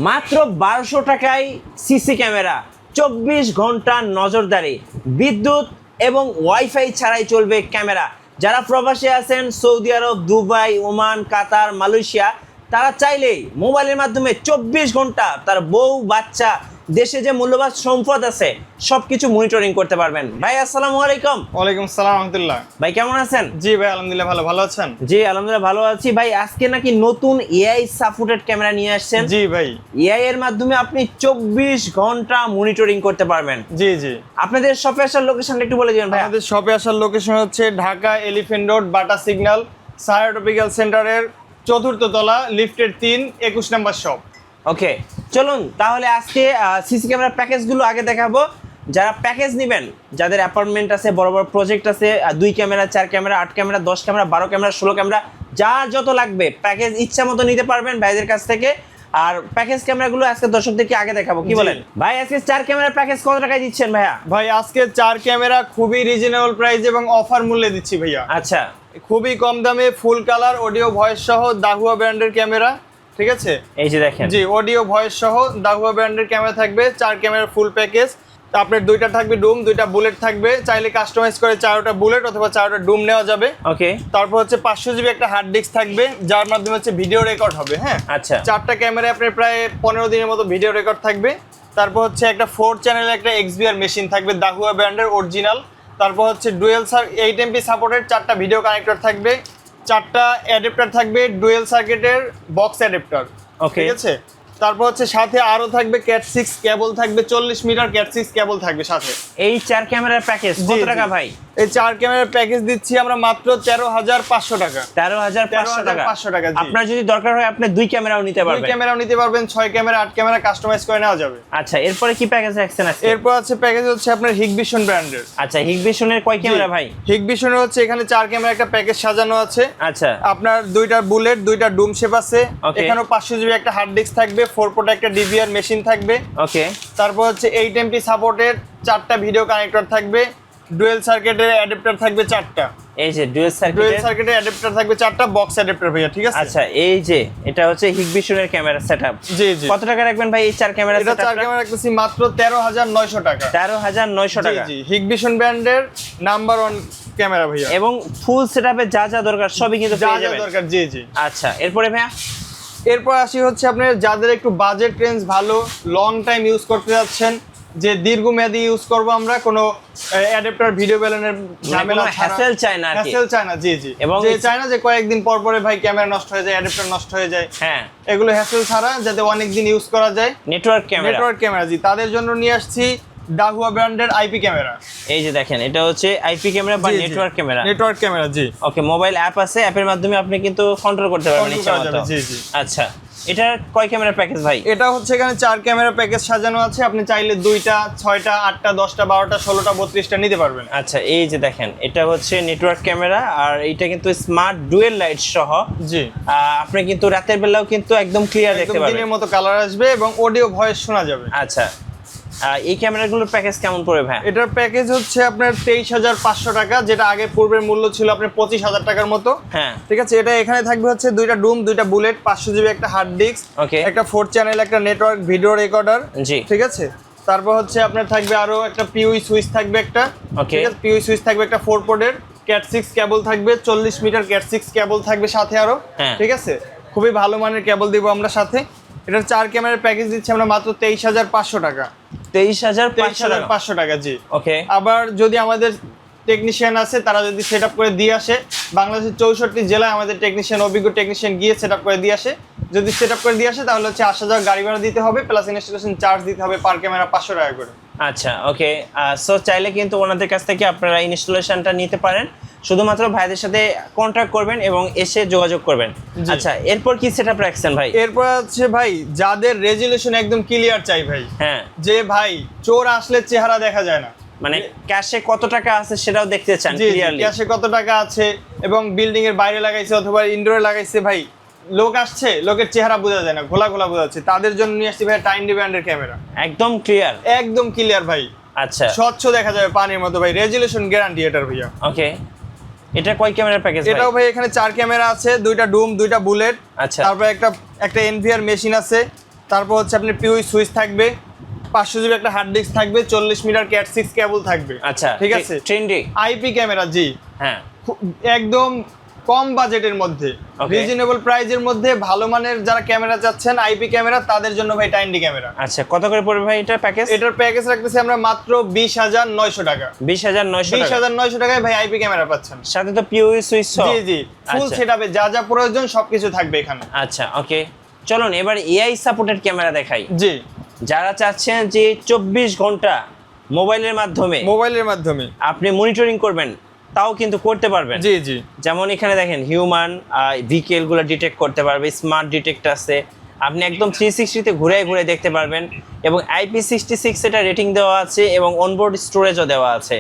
মাত্র 1200 টাকায় CC camera, 24 ঘন্টা নজরদারি, বিদ্যুৎ এবং ওয়াইফাই ছাড়াই চলবে ক্যামেরা। যারা প্রবাসে আছেন সৌদি আরব, দুবাই, ওমান, কাতার, মালয়েশিয়া, তারা চাইলেই মোবাইলের মাধ্যমে 24 ঘন্টা তার বউ বাচ্চা দেশে যে মূল্যবান সম্পদ আছে সবকিছু মনিটরিং করতে পারবেন। ভাই আসসালামু আলাইকুম। ওয়ালাইকুম আসসালাম রাহমাতুল্লাহ। ভাই কেমন আছেন? জি ভাই আলহামদুলিল্লাহ ভালো আছেন? জি আলহামদুলিল্লাহ ভালো আছি। ভাই আজকে নাকি নতুন এআই সাপোর্টেড ক্যামেরা নিয়ে আসছেন? জি ভাই, এআই এর মাধ্যমে আপনি 24 ঘন্টা মনিটরিং করতে পারবেন। জি জি। আপনাদের শপে আসার লোকেশনটা একটু বলে দিবেন ভাই। আমাদের শপে আসার লোকেশন হচ্ছে Dhaka elephant road, Bata signal, সায়ার ট্রপিক্যাল সেন্টারের 4th তলা, লিফটের 3, 21 নম্বর শপ। ওকে, চলুন তাহলে আজকে সিসি ক্যামেরা প্যাকেজগুলো আগে দেখাবো। যারা প্যাকেজ নেবেন, যাদের অ্যাপার্টমেন্ট আছে, বড় বড় প্রজেক্ট আছে, 2 camera, 4 camera, 8 camera, 10 camera, 12 camera, 16 camera, যার যত লাগবে প্যাকেজ ইচ্ছা মতো নিতে পারবেন ভাইদের কাছ থেকে। আর প্যাকেজ ক্যামেরাগুলো আজকে দর্শকদেরকে আগে দেখাবো, কি বলেন ভাই? আজকে 4 ক্যামেরার প্যাকেজ কত টাকায় দিচ্ছেন ভাইয়া? ভাই আজকে 4 ক্যামেরা খুবই রিজনেবল প্রাইস এবং অফার মূল্যে দিচ্ছি ভাইয়া। আচ্ছা, খুবই কম দামে ফুল কালার অডিও ভয়েস সহ দাহুয়া ব্র্যান্ডের ক্যামেরা, ঠিক আছে? এই যে দেখেন, জি, অডিও ভয়েস সহ দাহুয়া ব্র্যান্ডের ক্যামেরা থাকবে। 4 ক্যামেরার ফুল প্যাকেজ। আপনার 2টা থাকবে ডুম, 2টা বুলেট থাকবে। চাইলে কাস্টমাইজ করে 4টা বুলেট অথবা 4টা ডুম নেওয়া যাবে। ওকে। তারপর হচ্ছে 500 জিবি একটা হার্ড ডিস্ক থাকবে, যার মাধ্যমে হচ্ছে ভিডিও রেকর্ড হবে। হ্যাঁ, আচ্ছা। 4টা ক্যামেরা আপনার প্রায় 15 দিনের মতো ভিডিও রেকর্ড থাকবে। তারপর হচ্ছে একটা 4 চ্যানেলের একটা XBR মেশিন থাকবে দাহুয়া ব্র্যান্ডের অরিজিনাল। তারপর হচ্ছে ডুয়েল 8 MP সাপোর্টেড 4টা ভিডিও কানেক্টর থাকবে। 4টা অ্যাডাপ্টার থাকবে ডুয়েল সার্কিটের বক্স অ্যাডাপ্টার। ওকে, ঠিক আছে। তারপর হচ্ছে সাথে আরো থাকবে ক্যাট 6 কেবল থাকবে, 40 মিটার ক্যাট 6 কেবল থাকবে সাথে। এই 4 ক্যামেরার প্যাকেজ কত টাকা ভাই? এই 4 ক্যামেরার প্যাকেজ দিচ্ছি আমরা মাত্র 13,500 টাকা। 13,500 টাকা। 500 টাকা। আপনার যদি দরকার হয় আপনি 2 ক্যামেরাও নিতে পারবেন। 2 ক্যামেরাও নিতে পারবেন, 6 ক্যামেরা, 8 ক্যামেরা কাস্টমাইজ করে নেওয়া যাবে। আচ্ছা, এরপরে কি প্যাকেজ রাখছেন আজকে? এরপর আছে প্যাকেজ হচ্ছে আপনার হিগভিশন ব্র্যান্ডের। আচ্ছা, হিগভিশনের কয় ক্যামেরা ভাই? হিগভিশনের হচ্ছে এখানে 4 ক্যামেরা একটা প্যাকেজ সাজানো আছে। আচ্ছা, আপনার 2টা বুলেট, 2টা ডুম শেপ আছে। Okay. এখানেও 500 জিবি একটা হার্ড ডিস্ক থাকবে, 4 পোর্ট একটা DVR মেশিন থাকবে। ওকে। তারপর হচ্ছে 8 MP সাপোর্টেড 4টা ভিডিও কানেক্টর থাকবে, ডুয়েল সার্কিটের অ্যাডাপ্টার থাকবে 4টা। এই যে ডুয়েল সার্কিটের অ্যাডাপ্টার থাকবে 4টা, বক্স অ্যাডাপ্টার ভাইয়া, ঠিক আছে? আচ্ছা, এই যে এটা হচ্ছে হিগভিশনের ক্যামেরা সেটআপ। জি জি। কত টাকা রাখবেন ভাই এই 4 ক্যামেরা এটা সেটআপ? 4 ক্যামেরা রাখতেছি মাত্র 13,900 টাকা। 13,900 টাকা। জি জি, হিগভিশন ব্র্যান্ডের নাম্বার 1 ক্যামেরা ভাইয়া। এবং ফুল সেটআপে যা যা দরকার সবই কিন্তু যা পেয়ে যা যাবেন। দরকার। জি জি। আচ্ছা, এরপরে ভাইয়া? এরপর আসি হচ্ছে আপনার যাদের একটু বাজেট রেঞ্জ ভালো, লং টাইম ইউজ করতে যাচ্ছেন, যে দীর্ঘমেয়াদী ইউজ করব আমরা, কোনো অ্যাডাপ্টার ভিডিও ব্যালেন্সের ঝামেলা ছাড়া, হ্যাসেল চাই না আর কি। হ্যাসেল চায় না। জি জি। এবং যে চায় না যে কয়েকদিন পর পরে ভাই ক্যামেরা নষ্ট হয়ে যায়, অ্যাডাপ্টার নষ্ট হয়ে যায়, হ্যাঁ, এগুলো হ্যাসেল ছাড়া যাতে অনেক দিন ইউজ করা যায়, নেটওয়ার্ক ক্যামেরা। Network camera. জি, তাদের জন্য নিয়ে আসছি দাহুয়া ব্র্যান্ডের আইপি ক্যামেরা। এই যে দেখেন, এটা হচ্ছে আইপি ক্যামেরা বা নেটওয়ার্ক ক্যামেরা। Network camera. জি। ওকে, মোবাইল অ্যাপ আছে, অ্যাপের মাধ্যমে আপনি কিন্তু কন্ট্রোল করতে পারবেন Control ইচ্ছা করা যাবে। মতো। জি জি। আচ্ছা, এটার কয় ক্যামেরা প্যাকেজ ভাই? এটা হচ্ছে এখানে 4 ক্যামেরা প্যাকেজ সাজানো আছে। আপনি চাইলে 2টা, 6টা, 8টা, 10টা, 12টা, 16টা, 32টা নিতে পারবেন। আচ্ছা, এই যে দেখেন, এটা হচ্ছে নেটওয়ার্ক ক্যামেরা আর এটা কিন্তু স্মার্ট ডুয়েল লাইট সহ। জি। আপনি কিন্তু রাতের বেলাও কিন্তু একদম ক্লিয়ার দেখতে একদম পাবেন। দিনের মতো কালার আসবে এবং অডিও ভয়েস শোনা যাবে। আচ্ছা, এই ক্যামেরাগুলোর প্যাকেজ কেমন পড়বে ভাই? এটার প্যাকেজ হচ্ছে আপনার 23,500 টাকা, যেটা আগে পূর্বের মূল্য ছিল আপনার 25,000 টাকার মতো। হ্যাঁ, ঠিক আছে। এটা এখানে থাকবে হচ্ছে 2টা ডুম, 2টা বুলেট, 500 জিবি একটা হার্ড ডিস্ক, ওকে, একটা 4 চ্যানেল একটা নেটওয়ার্ক ভিডিও রেকর্ডার। জি, ঠিক আছে। তারপর হচ্ছে আপনার থাকবে আরো একটা পিউই সুইচ থাকবে একটা। ওকে, ঠিক আছে। পিউই সুইচ থাকবে একটা 4 পোর্টের, ক্যাট 6 কেবল থাকবে, 40 মিটার ক্যাট 6 কেবল থাকবে সাথে আরো। হ্যাঁ। ঠিক আছে। খুবই ভালো মানের কেবল দিব আমরা সাথে। এটার 4 ক্যামেরার প্যাকেজ দিচ্ছি আমরা মাত্র 23,500 টাকা। 23,500 টাকা। জি। ওকে। আবার যদি আমাদের টেকনিশিয়ান আছে, তারা যদি সেট আপ করে দিয়ে আসে, বাংলাদেশের 64 জেলায় আমাদের টেকনিশিয়ান, অভিজ্ঞ টেকনিশিয়ান গিয়ে সেট আপ করে দিয়ে আসে। যদি সেট আপ করে দিয়ে আসে তাহলে হচ্ছে আসা যাওয়া গাড়ি ভাড়া দিতে হবে, প্লাস ইনস্টলেশন চার্জ দিতে হবে পার ক্যামেরা 500 টাকা করে। আচ্ছা, ওকে। সো চাইলে কিন্তু ওনাদের কাছ থেকে আপনারা ইনস্টলেশনটা নিতে পারেন, শুধুমাত্র ভাইদের সাথে কন্ট্যাক্ট করবেন এবং এসে যোগাযোগ করবেন। আচ্ছা, এরপর কি সেটআপ রাখছেন ভাই? এরপর হচ্ছে ভাই যাদের রেজুলেশন একদম ক্লিয়ার চাই ভাই, হ্যাঁ, যে ভাই চোর আসলে চেহারা দেখা যায় না, মানে ক্যাশে কত টাকা আছে সেটাও দেখতে চান ক্লিয়ারলি। ক্যাশে কত টাকা আছে এবং বিল্ডিং এর বাইরে লাগাইছে অথবা ইনডোরে লাগাইছে, ভাই লোক আসছে, লোকের চেহারা বোঝা যায় না, ঘোলা ঘোলা বোঝা যাচ্ছে, তাদের জন্য নিয়ে আসছি ভাই টাইম ব্র্যান্ডের ক্যামেরা। একদম ক্লিয়ার। একদম ক্লিয়ার ভাই। আচ্ছা, স্বচ্ছ দেখা যাবে পানির মতো ভাই, রেজুলেশন গ্যারান্টি এটার ভাইয়া। ওকে। এটা কয় ক্যামেরার প্যাকেজ ভাই? এটাও ভাই এখানে 4 ক্যামেরা আছে, 2টা ডুম, 2টা বুলেট। আচ্ছা, তারপর একটা এনভিআর মেশিন আছে, তারপর হচ্ছে আপনার পিউই সুইচ থাকবে, 500 জিবি একটা হার্ড ডিস্ক থাকবে, 40 মিটার ক্যাট 6 কেবল থাকবে। আচ্ছা, ঠিক আছে, ট্রেন্ডি আইপি ক্যামেরা, জি হ্যাঁ, একদম কম বাজেটের মধ্যে, রিজনেবল প্রাইজের মধ্যে ভালো মানের যারা ক্যামেরা চাচ্ছেন আইপি ক্যামেরা, তাদের জন্য ভাই টাইনডি ক্যামেরা। আচ্ছা, কত করে পড়বে ভাই এটা প্যাকেজ? এটার প্যাকেজ রাখতেছি আমরা মাত্র 20,900 টাকা। 20,900 টাকায় ভাই আইপি ক্যামেরা পাচ্ছেন, সাথে তো পিওই সুইচ। জি জি, ফুল সেটআপে যা যা প্রয়োজন সবকিছু থাকবে এখানে। আচ্ছা ওকে, চলুন এবার এআই সাপোর্টেড ক্যামেরা দেখাই। জি, যারা চাচ্ছেন যে 24 ঘন্টা মোবাইলের মাধ্যমে আপনি মনিটরিং করবেন, তাও কিন্তু করতে পারবেন। জি জি, যেমন এখানে দেখেন হিউম্যান ভেহিকেলগুলো ডিটেক্ট করতে পারবে, স্মার্ট ডিটেক্ট আছে, আপনি একদম 360 ঘুরে ঘুরে দেখতে পারবেন। এবং IP66 এটা রেটিং দেওয়া আছে এবং অনবোর্ড স্টোরেজও দেওয়া আছে।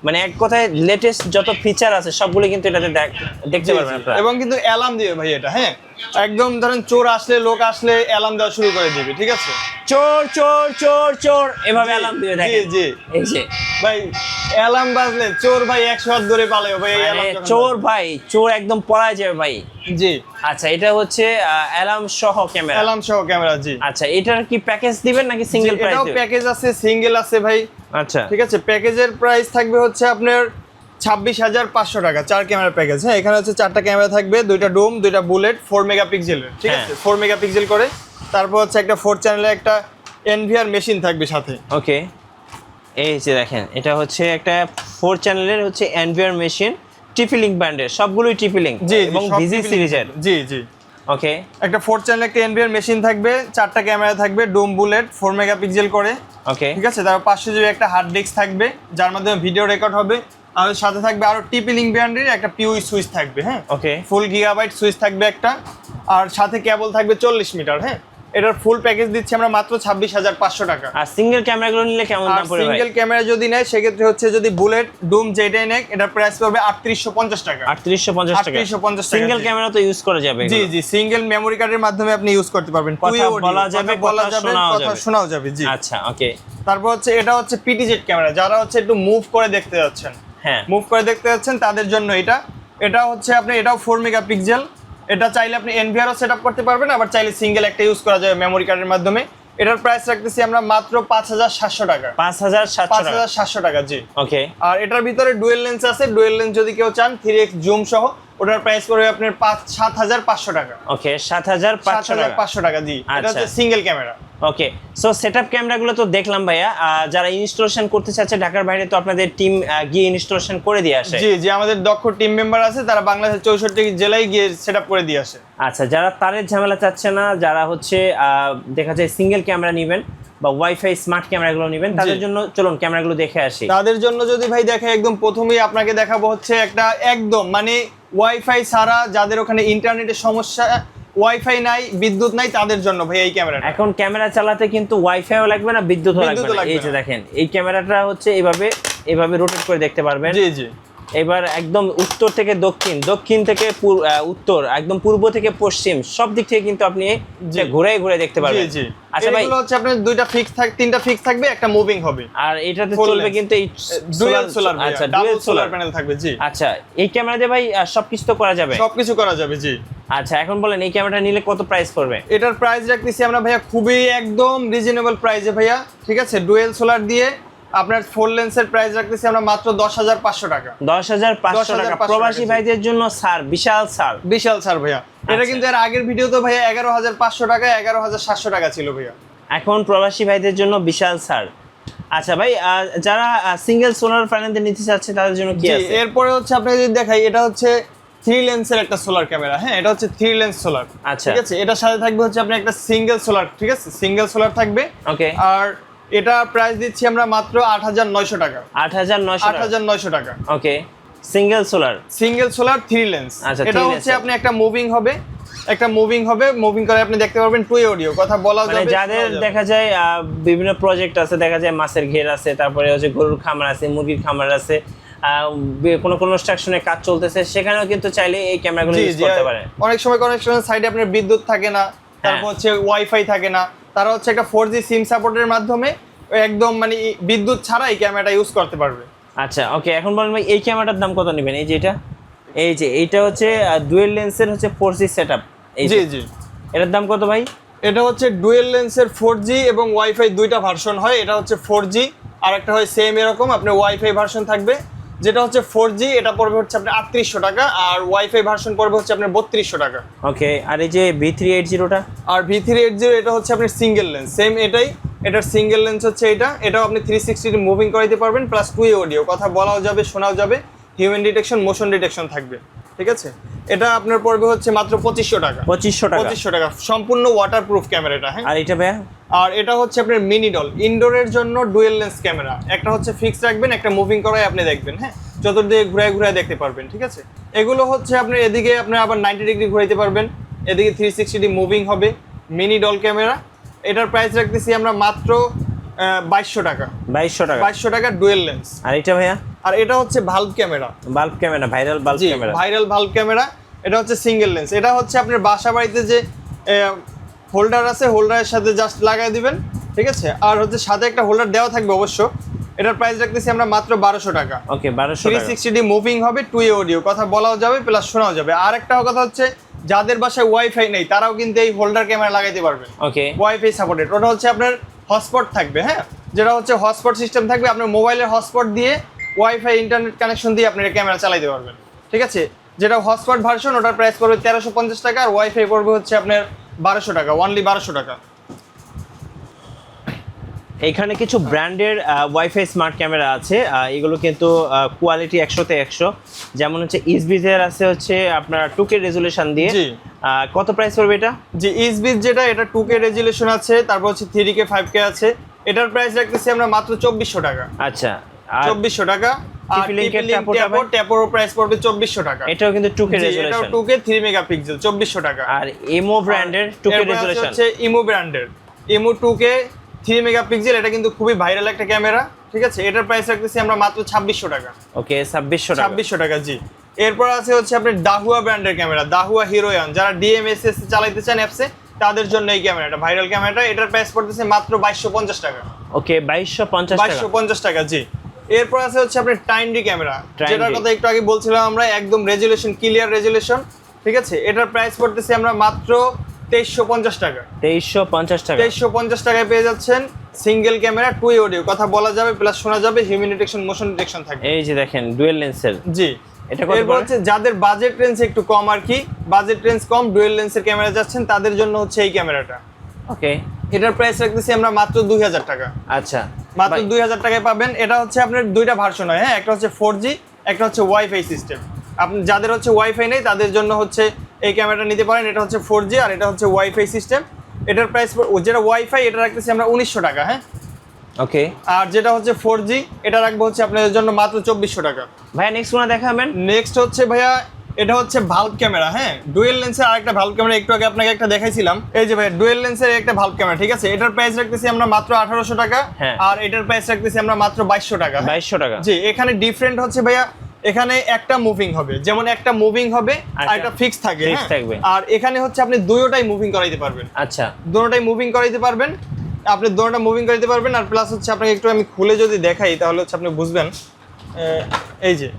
মানে এক কথায় লেটেস্ট যত ফিচার আছে সবগুলো কিন্তু এটাতে দেখতে পারবেন আপনারা। এবং কিন্তু অ্যালার্ম দিবে ভাই এটা, হ্যাঁ একদম ধরেন চোর আসলে লোক আসলে অ্যালার্ম দেওয়া শুরু করে দিবে, ঠিক আছে, চোর চোর চোর চোর এভাবে অ্যালার্ম দিবে। দেখেন জি, এই যে ভাই অ্যালার্ম বাজলে চোর ভাই 100 হাত ধরে পালায় ভাই, চোর ভাই চোর একদম পলায় যাবে ভাই। জি, আচ্ছা, এটা হচ্ছে অ্যালার্ম সহ ক্যামেরা। অ্যালার্ম সহ ক্যামেরা, জি। আচ্ছা, এটার কি প্যাকেজ দিবেন নাকি সিঙ্গেল প্রাইস? এটাও প্যাকেজ আছে, সিঙ্গেল আছে ভাই। আচ্ছা ঠিক আছে, প্যাকেজের প্রাইস থাকবে হচ্ছে আপনার 26,500 টাকা, 4 ক্যামেরা প্যাকেজ। হ্যাঁ, এখানে হচ্ছে 4টা ক্যামেরা থাকবে, 2টা ডোম, 2টা বুলেট, 4 মেগাপিক্সেলের, ঠিক আছে, 4 মেগাপিক্সেল করে। তারপর হচ্ছে একটা 4 চ্যানেলের একটা এনভিআর মেশিন থাকবে সাথে। ওকে, এই যে দেখেন এটা হচ্ছে একটা 4 চ্যানেলের হচ্ছে এনভিআর মেশিন, টিপি লিংক ব্র্যান্ডের, সবগুলোই টিপি লিংক এবং ভিজি সিরিজের। জি জি, ওকে, একটা 4 চ্যানেলের একটা এনভিআর মেশিন থাকবে, 4টা ক্যামেরা থাকবে, ডোম বুলেট, 4 মেগাপিক্সেল করে। ওকে, ঠিক আছে, তারপর 500 জিবি একটা হার্ড ডিস্ক থাকবে যার মাধ্যমে ভিডিও রেকর্ড হবে। আর সাথে থাকবে আরো টিপি লিংক ব্র্যান্ডের একটা পিউই সুইচ থাকবে। হ্যাঁ, ওকে, ফুল গিগাবাইট সুইচ থাকবে একটা, আর সাথে কেবল থাকবে 40 মিটার। হ্যাঁ, এটার ফুল প্যাকেজ দিচ্ছি আমরা মাত্র 26,500 টাকা। আর সিঙ্গেল ক্যামেরাগুলো নিলে কেমন দাম পড়বে ভাই? সিঙ্গেল ক্যামেরা যদি নেয় সেক্ষেত্রে হচ্ছে যদি বুলেট ডুম যেটাই নেয় এটার প্রাইস পড়বে 3850 টাকা। 3850 টাকা। 3850 টাকা। সিঙ্গেল ক্যামেরা তো ইউজ করা যাবে? জি জি, সিঙ্গেল মেমরি কার্ডের মাধ্যমে আপনি ইউজ করতে পারবেন, কথা বলা যাবে, কথা শোনাও যাবে। জি, আচ্ছা ওকে। তারপর হচ্ছে এটা হচ্ছে পিটিজেড ক্যামেরা, যারা হচ্ছে একটু মুভ করে দেখতে যাচ্ছেন, হ্যাঁ মুভ করে দেখতে যাচ্ছেন তাদের জন্য এটা হচ্ছে আপনি এটাও 4 মেগাপিক্সেল। এটা চাইলে আপনি এনভিআরও সেটআপ করতে পারবেন, আবার চাইলে সিঙ্গেল একটা ইউজ করা যাবে মেমরি কার্ডের মাধ্যমে। এটার প্রাইস রাখতেছি আমরা মাত্র 5,700 টাকা। 5,700 টাকা, জি। ওকে, আর এটার ভিতরে ডুয়েল লেন্স আছে, ডুয়েল লেন্স যদি কেউ চান 3x জুম সহ, ওটার প্রাইস পড়বে আপনার 7,500 টাকা। ওকে, 7,500 টাকা, জি। এটা হচ্ছে সিঙ্গেল ক্যামেরা। ওকে, সো সেটআপ ক্যামেরাগুলো তো দেখলাম ভাইয়া। যারা ইনস্টলেশন করতে চাচ্ছে ঢাকার বাইরে, তো আপনাদের টিম গিয়ে ইনস্টলেশন করে দিয়ে আসে? জি জি, আমাদের দক্ষ টিম মেম্বার আছে, তারা বাংলাদেশের 64 জেলায় গিয়ে সেটআপ করে দিয়ে আসে। আচ্ছা, যারা তারের ঝামেলা চাচ্ছে না, যারা হচ্ছে দেখা যায় সিঙ্গেল ক্যামেরা নেবেন বা ওয়াইফাই স্মার্ট ক্যামেরাগুলো নেবেন, তাদের জন্য চলুন ক্যামেরাগুলো দেখে আসি। তাদের জন্য যদি ভাই দেখে, একদম প্রথমেই আপনাকে দেখাবো হচ্ছে একটা একদম মানে ওয়াইফাই ছাড়া, যাদের ওখানে ইন্টারনেটের সমস্যা, ওয়াইফাই নাই, বিদ্যুৎ নাই, তাদের জন্য ভাই এই ক্যামেরাটা। এখন ক্যামেরা চালাতে কিন্তু ওয়াইফাইও লাগবে না, বিদ্যুৎও লাগবে না। এই যে দেখেন, এই ক্যামেরাটা হচ্ছে এভাবে রোটেট করে দেখতে পারবেন। জি জি, এবার একদম উত্তর থেকে দক্ষিণ, দক্ষিণ থেকে উত্তর, একদম পূর্ব থেকে পশ্চিম, সব দিক থেকে কিন্তু আপনি ঘুরে ঘুরে দেখতে পারবেন। জি জি, আচ্ছা ভাই, এগুলো হচ্ছে আপনার 2টা ফিক্স থাকবে, 3টা ফিক্স থাকবে, একটা মুভিং হবে। আর এটাতে চলবে কিন্তু এই ডুয়াল সোলার, আচ্ছা ডাবল সোলার প্যানেল থাকবে। জি, আচ্ছা, এই ক্যামেরা দিয়ে ভাই সবকিছু তো করা যাবে? সবকিছু করা যাবে, জি। আচ্ছা, এখন বলেন এই ক্যামেরাটা নিলে কত প্রাইস পড়বে? এটার প্রাইস রাখতেছি আমরা ভাইয়া খুবই একদম রিজনেবল প্রাইসে ভাইয়া, ঠিক আছে। ডুয়েল সোলার দিয়ে আপনার 4 লেন্সের প্রাইস রাখতেছি আমরা মাত্র 10,500 টাকা। 10,500 টাকা প্রবাসী ভাইদের জন্য স্যার, বিশাল স্যার, বিশাল স্যার ভাইয়া। এটা কিন্তু এর আগের ভিডিও তো ভাইয়া 11,500 টাকা, 11,700 টাকা ছিল ভাইয়া। এখন প্রবাসী ভাইদের জন্য বিশাল স্যার। আচ্ছা ভাই, যারা সিঙ্গেল সোলার প্যানেল নিতে চাচ্ছে তাদের জন্য কি আছে? এরপরে হচ্ছে আপনাকে যদি দেখাই, এটা হচ্ছে 3 লেন্সের একটা সোলার ক্যামেরা। হ্যাঁ, এটা হচ্ছে 3 লেন্স সোলার। আচ্ছা, ঠিক আছে, এটার সাথে থাকবে হচ্ছে আপনার একটা সিঙ্গেল সোলার, ঠিক আছে, সিঙ্গেল সোলার থাকবে। ওকে, আর এটা প্রাইস দিচ্ছি আমরা মাত্র 8,900 টাকা। 8,900 টাকা। ওকে, সিঙ্গেল সোলার 3 লেন্স। আচ্ছা, এটা হচ্ছে আপনি একটা মুভিং হবে, মুভিং করে আপনি দেখতে পারবেন টু অডিও, কথা বলা যাবে। যাদের দেখা যায় বিভিন্ন প্রজেক্ট আছে, দেখা যায় মাছের ঘের আছে, তারপরে হচ্ছে গরুর খামার আছে, মুরগির খামার আছে, কোনো কনস্ট্রাকশনের কাজ চলতেছে, সেখানেও কিন্তু চাইলে এই ক্যামেরাগুলো ইউজ করতে পারে। অনেক সময় কনস্ট্রাকশন সাইডে আপনার বিদ্যুৎ থাকে না, তারপর হচ্ছে ওয়াইফাই থাকে না, তারা হচ্ছে একটা 4G সিম সাপোর্টের মাধ্যমে একদম মানে বিদ্যুৎ ছাড়া এই ক্যামেরাটা ইউজ করতে পারবে। আচ্ছা ওকে, এখন বলেন ভাই এই ক্যামেরাটার দাম কত নেবেন? এইটা হচ্ছে ডুয়েল লেন্সের হচ্ছে 4G সেটআপ। জি জি, এটার দাম কত ভাই? এটা হচ্ছে ডুয়েল লেন্সের 4G এবং ওয়াইফাই দুইটা ভার্সন হয়। এটা হচ্ছে 4G, আর একটা হয় সেম এরকম আপনার ওয়াইফাই ভার্সন থাকবে। যেটা হচ্ছে 4G এটা পড়বে হচ্ছে আপনার 3800 টাকা, আর ওয়াইফাই ভার্সন পড়বে হচ্ছে আপনার 3200 টাকা। ওকে, আর এই যে V380টা? আর V380 এটা হচ্ছে আপনার সিঙ্গেল লেন্স, সেম এটাই। এটার সিঙ্গেল লেন্স হচ্ছে এটাও আপনি 360 মুভিং করাইতে পারবেন, প্লাস 2 অডিও, কথা বলাও যাবে শোনাও যাবে, হিউম্যান ডিটেকশন মোশন ডিটেকশন থাকবে। ঠিক আছে, এটা আপনার পড়বে হচ্ছে মাত্র 2500 টাকা। 2500 টাকা সম্পূর্ণ ওয়াটারপ্রুফ ক্যামেরাটা। হ্যাঁ, আর এটা ভাইয়া? আর এটা হচ্ছে আপনার মিনি ডল, ইনডোরের জন্য ডুয়েল লেন্স ক্যামেরা। একটা হচ্ছে ফিক্স রাখবেন, একটা মুভিং করাই আপনি দেখবেন। হ্যাঁ, চতুর্দিকে ঘুরায় ঘুরায় দেখতে পারবেন। ঠিক আছে, এগুলো হচ্ছে আপনার এদিকে আপনি আবার 90 ডিগ্রি ঘুরাইতে পারবেন, এদিকে 360 মুভিং হবে, মিনি ডল ক্যামেরা। এটার প্রাইস রাখতেছি আমরা মাত্র 2200 টাকা। 2200 টাকা ডুয়েল লেন্স। আর এটা ভাইয়া? আর এটা হচ্ছে valve camera. Viral bulb camera. Viral valve camera. এটা হচ্ছে সিঙ্গেল লেন্স। এটা হচ্ছে আপনার বাসা বাড়িতে যে হোল্ডার আছে, হোল্ডারের সাথে জাস্ট লাগাই দিবেন। ঠিক আছে, আর হচ্ছে সাথে একটা হোল্ডার দেওয়া থাকবে অবশ্য। এটার প্রাইস রাখতেছি আমরা মাত্র 1200 টাকা। ওকে, 1200 টাকা। 360 মুভিং হবে, 2 অডিও, কথা বলাও যাবে প্লাস শোনাও যাবে। আর একটা কথা হচ্ছে যাদের বাসায় ওয়াইফাই নেই তারাও কিন্তু এই হোল্ডার ক্যামেরা লাগাইতে পারবেন। ওকে, ওয়াইফাই সাপোর্টেড। ওটা হচ্ছে আপনার হটস্পট থাকবে। হ্যাঁ, যেটা হচ্ছে হটস্পট সিস্টেম থাকবে, আপনার মোবাইলের হটস্পট দিয়ে ওয়াইফাই ইন্টারনেট কানেকশন দিয়ে আপনি ক্যামেরা চালাতে পারবেন। ঠিক আছে, যেটা হটস্পট ভার্সন ওটার প্রাইস পড়বে 1350 টাকা, আর ওয়াইফাই পড়বে হচ্ছে আপনার 1200 টাকা, অনলি 1200 টাকা। এখানে কিছু ব্র্যান্ডের ওয়াইফাই স্মার্ট ক্যামেরা আছে, এগুলো কিন্তু কোয়ালিটি 100তে 100। যেমন হচ্ছে ইসবিজের আছে হচ্ছে আপনার 2K রেজুলেশন দিয়ে। জি, কত প্রাইস পড়বে এটা? জি, ইসবিজ যেটা, এটা 2K রেজুলেশন আছে, তারপর হচ্ছে 3K 5K আছে। এটার প্রাইস রাখতেছি আমরা মাত্র 2400 টাকা। আচ্ছা, আর 2400 টাকা। আর ট্যাপোর প্রাইস পড়বে 2400 টাকা। এটাও কিন্তু 2K রেজুলেশন। এটাও 2K 3 মেগাপিক্সেল, 2400 টাকা। আর ইমো ব্র্যান্ডের 2K রেজুলেশন হচ্ছে ইমো ব্র্যান্ডের ইমো 2K 3 মেগাপিক্সেল। এটা কিন্তু খুবই ভাইরাল একটা ক্যামেরা। ঠিক আছে, এটার প্রাইস রাখতেছি আমরা মাত্র 2600 টাকা। ওকে, 2600 টাকা। জি, এরপর আছে হচ্ছে আপনার দাহুয়া ব্র্যান্ডের ক্যামেরা, দাহুয়া হিরোয়ান। যারা ডিএমএসএস চালাইতে চান অ্যাপসে তাদের জন্য এই ক্যামেরাটা, ভাইরাল ক্যামেরাটা। এটার প্রাইস পড়তেছে মাত্র 2250 টাকা। ওকে, 2250 টাকা। জি, এরপর আছে হচ্ছে আপনার টাইমডি ক্যামেরা, যেটার কথা একটু আগে বলছিলাম আমরা, একদম রেজুলেশন, ক্লিয়ার রেজুলেশন। ঠিক আছে, এটার প্রাইস পড়তেছে আমরা মাত্র 2350 টাকা। 2350 টাকায় পেয়ে যাচ্ছেন সিঙ্গেল ক্যামেরা, 2 অডিও, কথা বলা যাবে প্লাস শোনা যাবে, হিউম্যান ডিটেকশন মোশন ডিটেকশন থাকবে। এই যে দেখেন ডুয়েল লেন্সের। জি, এটা কত এরপর হচ্ছে যাদের বাজেট রেঞ্জ একটু কম, আর কি বাজেট রেঞ্জ কম, ডুয়েল লেন্সের ক্যামেরা যাচ্ছেন তাদের জন্য হচ্ছে এই ক্যামেরাটা। ওকে, এটার প্রাইস রাখতেছি আমরা মাত্র 2000 টাকা। আচ্ছা, মাত্র 2000 টাকায় পাবেন। এটা হচ্ছে আপনার দুইটা ভার্সন হয়। হ্যাঁ, একটা হচ্ছে 4G, একটা হচ্ছে ওয়াইফাই সিস্টেম। আপনি যাদের হচ্ছে ওয়াইফাই নেই তাদের জন্য হচ্ছে এই ক্যামেরাটা নিতে পারেন। এটা হচ্ছে 4G আর এটা হচ্ছে ওয়াইফাই সিস্টেম। এটার প্রাইস যেটা ওয়াইফাই এটা রাখতেছি আমরা 1900 টাকা। হ্যাঁ, ওকে, আর যেটা হচ্ছে 4G এটা রাখবো হচ্ছে আপনাদের জন্য মাত্র 2400 টাকা। ভাইয়া নেক্সট কোন দেখাবেন? নেক্সট হচ্ছে ভাইয়া এটা হচ্ছে ভালভ ক্যামেরা। হ্যাঁ, ডুয়েল লেন্সের আরেকটা ভালভ ক্যামেরা, একটু আগে আপনাকে একটা দেখাইছিলাম। এই যে ভাইয়া ডুয়েল লেন্সের একটা ভালভ ক্যামেরা। ঠিক আছে, এটার প্রাইস রাখতেছি আমরা মাত্র 1800 টাকা। আর এটার প্রাইস রাখতেছি আমরা মাত্র 2200 টাকা। 2200 টাকা। জি, এখানে ডিফারেন্ট হচ্ছে ভাইয়া, এখানে একটা মুভিং হবে, যেমন একটা মুভিং হবে আর একটা ফিক্স থাকে। আর এখানে হচ্ছে আপনি দুটোটাই মুভিং করাইতে পারবেন। আচ্ছা, দুটোটাই মুভিং করাইতে পারবেন, আপনি দুটোটা মুভিং করাইতে পারবেন। আর প্লাস হচ্ছে আপনাকে একটু আমি খুলে যদি দেখাই তাহলে হচ্ছে আপনি বুঝবেন। এই যে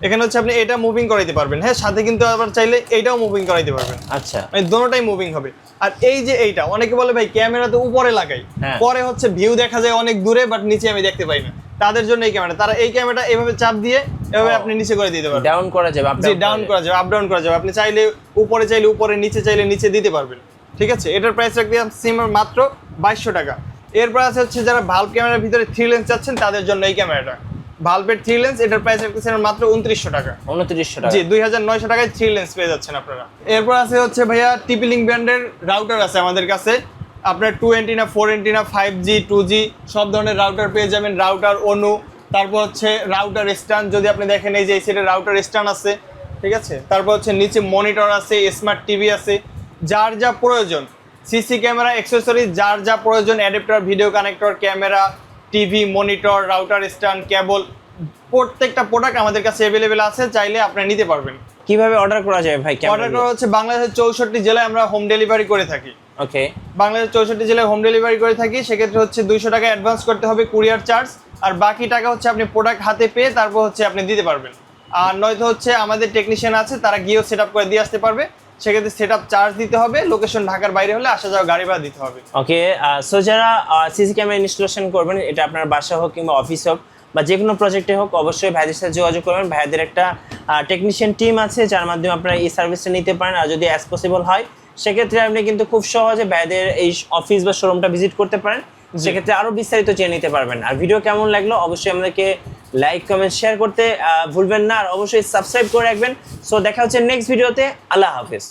এখানে হচ্ছে আপনি এটা মুভিং করাইতে পারবেন। হ্যাঁ, সাথে কিন্তু আবার চাইলে এইটাও মুভিং করাইতে পারবেন। আচ্ছা, মানে দুটোটাই মুভিং হবে। আর এই যে এইটা অনেকে বলে ভাই ক্যামেরা তো উপরে লাগাই, পরে হচ্ছে ভিউ দেখা যায় অনেক দূরে, বাট নিচে আমি দেখতে পাই না। তাদের জন্য এই ক্যামেরা, তারা এই ক্যামেরাটা এভাবে চাপ দিয়ে এভাবে আপনি নিচে করে দিতে পারবেন। ডাউন করা যাবে, ডাউন করা যাবে, আপ ডাউন করা যাবে। আপনি চাইলে উপরে, নিচে চাইলে নিচে দিতে পারবেন। ঠিক আছে, এটার প্রাইস রাখছি মাত্র 2200 টাকা। এরপর আছে হচ্ছে যারা ভালভ ক্যামেরার ভিতরে 3 লেন্স চাচ্ছেন তাদের জন্য এই ক্যামেরাটা, ভালভের 3 লেন্স। এটার প্রাইস রাখছি মাত্র 2900 টাকা। 2900 টাকা। জি, 2900 টাকায় 3 লেন্স পেয়ে যাচ্ছেন আপনারা। এরপর আছে হচ্ছে ভাইয়া TP-Link ব্র্যান্ডের রাউটার আছে আমাদের কাছে। আপনার 2 অ্যান্টেনা, 4 অ্যান্টেনা, 5G, 2G সব ধরনের রাউটার পেয়ে যাবেন। রাউটার অনু, তারপর হচ্ছে রাউটার স্ট্যান্ড, যদি আপনি দেখেন এই যে এই সাইডে রাউটার স্ট্যান্ড আছে। ঠিক আছে, তারপর হচ্ছে নিচে মনিটর আছে, স্মার্ট টিভি আছে, যার যা প্রয়োজন, সিসি ক্যামেরা অ্যাক্সেসরিজ, যার যা প্রয়োজন, adapter, video connector, camera, TV, monitor, router stand, cable, প্রত্যেকটা প্রোডাক্ট আমাদের কাছে অ্যাভেলেবেল আছে, চাইলে আপনি নিতে পারবেন। কিভাবে অর্ডার করা যায় ভাই? অর্ডার করা হচ্ছে বাংলাদেশের 64 জেলায় আমরা হোম ডেলিভারি করে থাকি। ওকে, বাংলাদেশের 64 জেলায় হোম ডেলিভারি করে থাকি। সেক্ষেত্রে হচ্ছে 200 টাকা অ্যাডভান্স করতে হবে কুরিয়ার চার্জ, আর বাকি টাকা হচ্ছে আপনি প্রোডাক্ট হাতে পেয়ে তারপর হচ্ছে আপনি দিতে পারবেন। আর নয়তো হচ্ছে আমাদের টেকনিশিয়ান আছে, তারা গিয়েও সেট আপ করে দিয়ে আসতে পারবে। সেক্ষেত্রে সেট আপ চার্জ দিতে হবে, লোকেশন ঢাকার বাইরে হলে আসা যাওয়া গাড়ি ভাড়া দিতে হবে। ওকে, সো যারা সিসি ক্যামেরা ইনস্টলেশন করবেন, এটা আপনার বাসা হোক কিংবা অফিস হোক বা যে কোনো প্রজেক্টে হোক, অবশ্যই ভাইদের সাথে যোগাযোগ করবেন। ভাইদের একটা টেকনিশিয়ান টিম আছে যার মাধ্যমে আপনারা এই সার্ভিসটা নিতে পারেন। আর যদি অ্যাজ পসিবল হয় সেক্ষেত্রে আপনি কিন্তু খুব সহজে ভাইদের এই অফিস বা শোরুমটা ভিজিট করতে পারেন, সেক্ষেত্রে আরও বিস্তারিত জেনে নিতে পারবেন। আর ভিডিও কেমন লাগলো অবশ্যই আমাদেরকে লাইক কমেন্ট শেয়ার করতে ভুলবেন না, আর অবশ্যই সাবস্ক্রাইব করে রাখবেন। সো দেখা হচ্ছে নেক্সট ভিডিওতে। আল্লাহ হাফিজ।